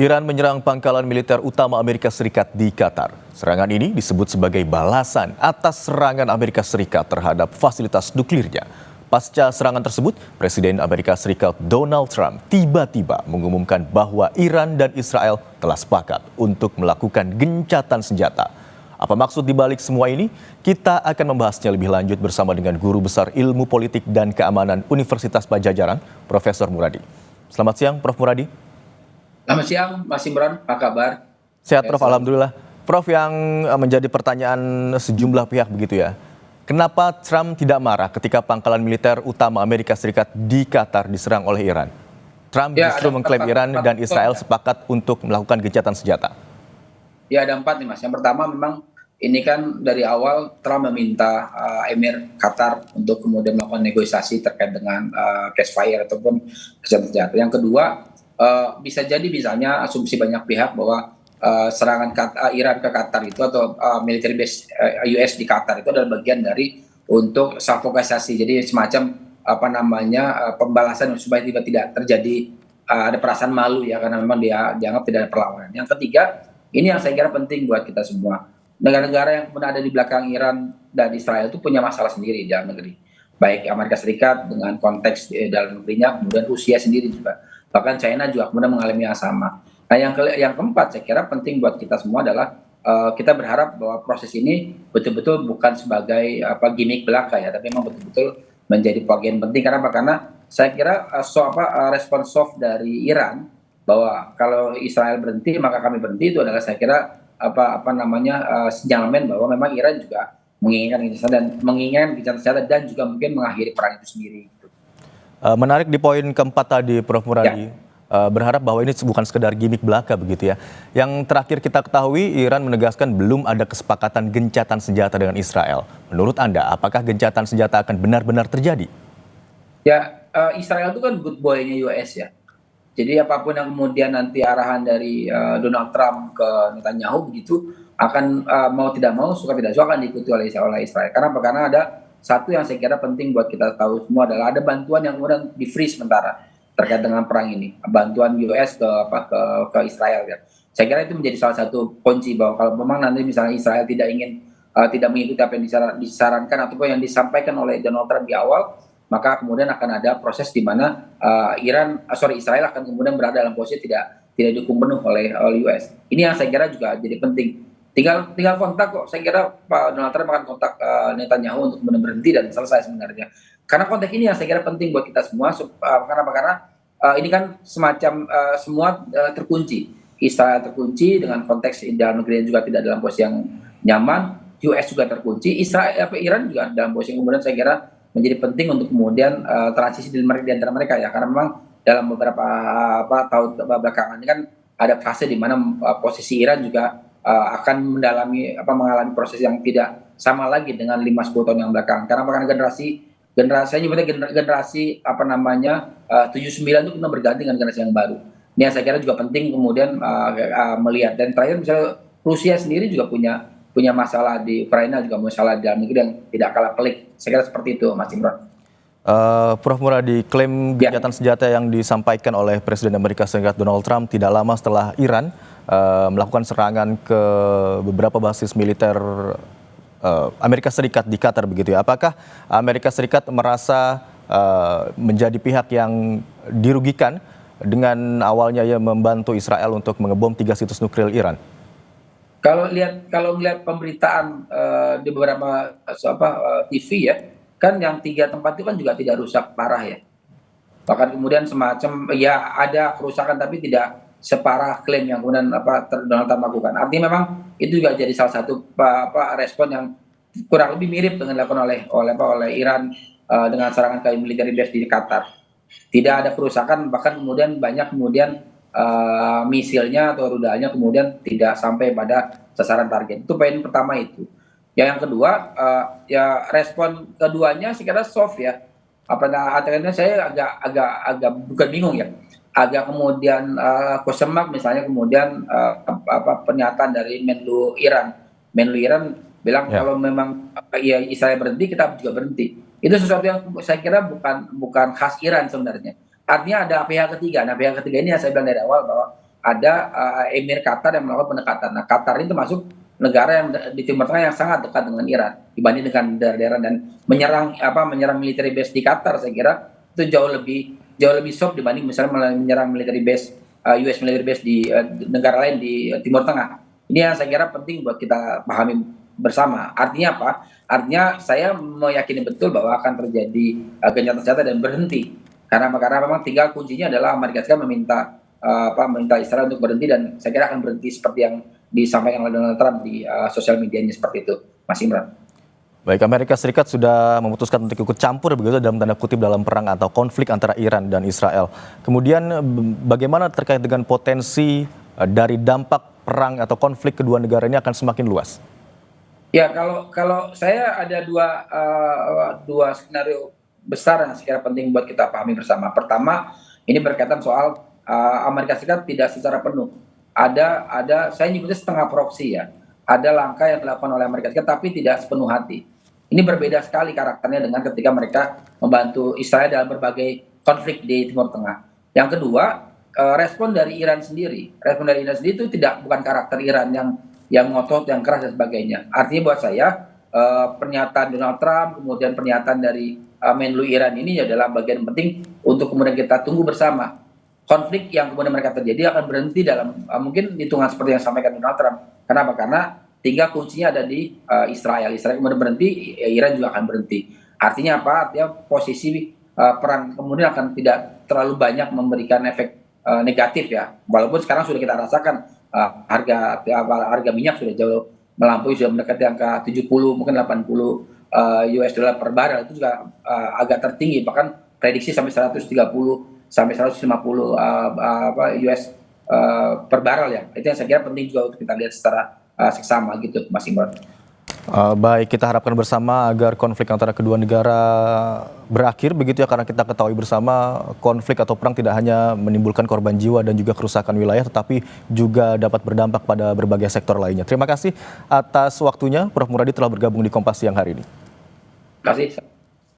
Iran menyerang pangkalan militer utama Amerika Serikat di Qatar. Serangan ini disebut sebagai balasan atas serangan Amerika Serikat terhadap fasilitas nuklirnya. Pasca serangan tersebut, Presiden Amerika Serikat Donald Trump tiba-tiba mengumumkan bahwa Iran dan Israel telah sepakat untuk melakukan gencatan senjata. Apa maksud dibalik semua ini? Kita akan membahasnya lebih lanjut bersama dengan Guru Besar Ilmu Politik dan Keamanan Universitas Padjadjaran, Profesor Muradi. Selamat siang, Prof. Muradi. Selamat siang, Mas Imran. Apa kabar? Sehat, Prof. Alhamdulillah. Prof, yang menjadi pertanyaan sejumlah pihak begitu ya. Kenapa Trump tidak marah ketika pangkalan militer utama Amerika Serikat di Qatar diserang oleh Iran? Trump justru mengklaim Iran dan Israel sepakat untuk melakukan gencatan senjata. Ya, ada 4 nih, Mas. Yang pertama memang ini kan dari awal Trump meminta Emir Qatar untuk kemudian melakukan negosiasi terkait dengan ceasefire ataupun gencatan senjata. Yang kedua, bisa jadi misalnya asumsi banyak pihak bahwa serangan Iran ke Qatar itu atau military base US di Qatar itu adalah bagian dari untuk suffocation, jadi semacam pembalasan supaya tidak terjadi ada perasaan malu ya, karena memang dia dianggap tidak ada perlawanan. Yang ketiga, ini yang saya kira penting buat kita semua. Negara-negara yang kemudian ada di belakang Iran dan Israel itu punya masalah sendiri di dalam negeri, baik Amerika Serikat dengan konteks dalam negerinya, kemudian Rusia sendiri juga. Bahkan China juga kemudian mengalami yang sama. Nah, yang keempat saya kira penting buat kita semua adalah kita berharap bahwa proses ini betul-betul bukan sebagai gimmick belaka ya, tapi memang betul-betul menjadi bagian penting. Karena Karena saya kira respon soft dari Iran bahwa kalau Israel berhenti maka kami berhenti, itu adalah saya kira sinyalemen bahwa memang Iran juga menginginkan gencatan senjata dan juga mungkin mengakhiri perang itu sendiri. Menarik di poin keempat tadi, Prof. Muradi. Ya. Berharap bahwa ini bukan sekedar gimmick belaka begitu ya. Yang terakhir kita ketahui, Iran menegaskan belum ada kesepakatan gencatan senjata dengan Israel. Menurut Anda, apakah gencatan senjata akan benar-benar terjadi? Ya, Israel itu kan good boy-nya US ya. Jadi apapun yang kemudian nanti arahan dari Donald Trump ke Netanyahu begitu akan mau tidak mau, suka tidak suka akan diikuti oleh Israel. Karena ada satu yang saya kira penting buat kita tahu semua adalah ada bantuan yang kemudian di freeze sementara terkait dengan perang ini, bantuan US ke Israel ya. Saya kira itu menjadi salah satu kunci bahwa kalau memang nanti misalnya Israel tidak mengikuti apa yang disarankan ataupun yang disampaikan oleh Donald Trump di awal, maka kemudian akan ada proses di mana Israel akan kemudian berada dalam posisi tidak didukung penuh oleh US. Ini yang saya kira juga jadi penting. Tinggal kontak kok. Saya kira Pak Donald Trump akan kontak Netanyahu untuk berhenti dan selesai sebenarnya. Karena konteks ini yang saya kira penting buat kita semua. Karena ini kan semacam semua terkunci. Israel terkunci dengan konteks dalam negeri juga tidak dalam posisi yang nyaman. US juga terkunci. Iran juga dalam posisi yang kemudian saya kira menjadi penting untuk kemudian transisi di antara mereka ya. Karena memang dalam beberapa tahun belakangan ini kan ada fase di mana posisi Iran juga akan mengalami proses yang tidak sama lagi dengan 5-10 tahun yang belakang. Karena generasi saya nyebutnya generasi 79 itu kita berganti dengan generasi yang baru. Ini yang saya kira juga penting kemudian melihat. Dan terakhir misalnya Rusia sendiri juga punya masalah di Ukraina, juga masalah di dalam negeri yang tidak kalah pelik. Saya kira seperti itu, Mas Imran. Prof. Muradi, klaim gencatan senjata yang disampaikan oleh Presiden Amerika Serikat Donald Trump tidak lama setelah Iran melakukan serangan ke beberapa basis militer Amerika Serikat di Qatar begitu ya. Apakah Amerika Serikat merasa menjadi pihak yang dirugikan dengan awalnya ya membantu Israel untuk mengebom 3 situs nuklir Iran? Kalau melihat pemberitaan di beberapa TV ya, kan yang 3 tempat itu kan juga tidak rusak parah ya. Bahkan kemudian semacam ya ada kerusakan tapi tidak separah klaim yang kemudian Donald Trump lakukan. Artinya memang itu juga jadi salah satu respon yang kurang lebih mirip dengan dilakukan oleh Iran dengan serangan ke military base di Qatar. Tidak ada kerusakan, bahkan kemudian banyak misilnya atau rudalnya kemudian tidak sampai pada sasaran target. Itu poin pertama itu. Yang kedua, ya respon keduanya saya kira soft ya. Artinya saya agak bukan bingung ya. Agak kemudian question mark misalnya kemudian pernyataan dari Menlu Iran bilang kalau memang ya Israel berhenti kita juga berhenti. Itu sesuatu yang saya kira bukan khas Iran sebenarnya. Artinya ada pihak ketiga. Nah, pihak ketiga ini yang saya bilang dari awal bahwa ada Emir Qatar yang melakukan pendekatan. Nah, Qatar ini termasuk negara yang di Timur Tengah yang sangat dekat dengan Iran dibanding dengan daerah-daerah, dan menyerang military base di Qatar, saya kira itu jauh lebih soft dibanding misalnya menyerang military base US military base di negara lain di Timur Tengah. Ini yang saya kira penting buat kita pahami bersama. Artinya apa? Artinya saya meyakini betul bahwa akan terjadi gencatan senjata dan berhenti. Karena memang tinggal kuncinya adalah Amerika Serikat meminta Israel untuk berhenti, dan saya kira akan berhenti seperti yang disampaikan oleh Donald Trump di sosial medianya seperti itu, Mas Imran. Baik, Amerika Serikat sudah memutuskan untuk ikut campur begitu dalam tanda kutip dalam perang atau konflik antara Iran dan Israel. Kemudian bagaimana terkait dengan potensi dari dampak perang atau konflik kedua negara ini akan semakin luas? Ya, kalau saya ada dua skenario besar yang sekiranya penting buat kita pahami bersama. Pertama, ini berkaitan soal Amerika Serikat tidak secara penuh. Ada saya nyebutnya setengah proksi ya. Ada langkah yang dilakukan oleh Amerika Serikat tapi tidak sepenuh hati. Ini berbeda sekali karakternya dengan ketika mereka membantu Israel dalam berbagai konflik di Timur Tengah. Yang kedua, respon dari Iran sendiri. Respon dari Iran sendiri itu bukan karakter Iran yang ngotot, yang keras dan sebagainya. Artinya buat saya pernyataan Donald Trump, kemudian pernyataan dari Menlu Iran ini adalah bagian penting untuk kemudian kita tunggu bersama. Konflik yang kemudian mereka terjadi akan berhenti dalam mungkin hitungan seperti yang disampaikan Donald Trump. Kenapa? Karena tinggal kuncinya ada di Israel. Israel kemudian berhenti, Iran juga akan berhenti. Artinya apa? Artinya posisi perang kemudian akan tidak terlalu banyak memberikan efek negatif ya. Walaupun sekarang sudah kita rasakan harga minyak sudah jauh melampaui, sudah mendekati angka 70 mungkin 80 US dollar per barel, itu juga agak tertinggi, bahkan prediksi sampai 130 sampai 150 US per barel ya. Itu yang saya kira penting juga untuk kita lihat secara seksama gitu, Mas Imran. Baik, kita harapkan bersama agar konflik antara kedua negara berakhir begitu ya, karena kita ketahui bersama konflik atau perang tidak hanya menimbulkan korban jiwa dan juga kerusakan wilayah, tetapi juga dapat berdampak pada berbagai sektor lainnya. Terima kasih atas waktunya, Prof. Muradi telah bergabung di Kompas siang hari ini. Terima kasih.